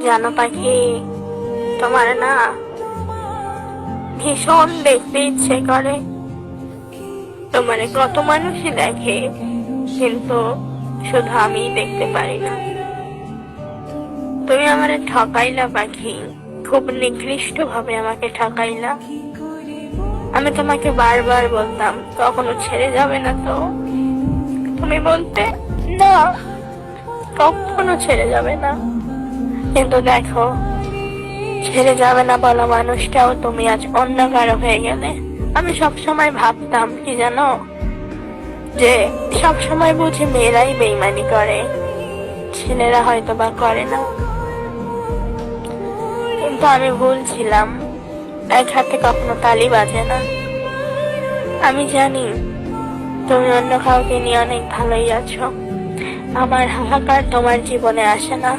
জানো পাখি, তোমার না ভীষণ দেখতে ইচ্ছে করে। তোমারে কত মানুষই দেখে, কিন্তু শুধু আমিই দেখতে পারি না। তুমি আমারে ঠকাইলা পাখি, খুব নিকৃষ্ট ভাবে আমাকে ঠকাইলা। আমি তোমাকে বারবার বলতাম কখনো ছেড়ে যাবে না তো, তুমি বলতে না, কখনো ছেড়ে যাবে না। কিন্তু দেখো, ছেড়ে যাবে না বলা মানুষটাও তুমি আজ অন্য কারো হয়ে গেলে। আমি সবসময় ভাবতাম কি জানো, যে সবসময় বুঝি মেয়েরাই বেইমানি করে, ছেলেরা হয়তো বা করে না। কিন্তু আমি ভুল ছিলাম, এক হাতে কখনো তালি বাজে না। আমি জানি তুমি অন্য কাউকে নিয়ে অনেক ভালোই আছো, আমার হাহাকার তোমার জীবনে আসে না।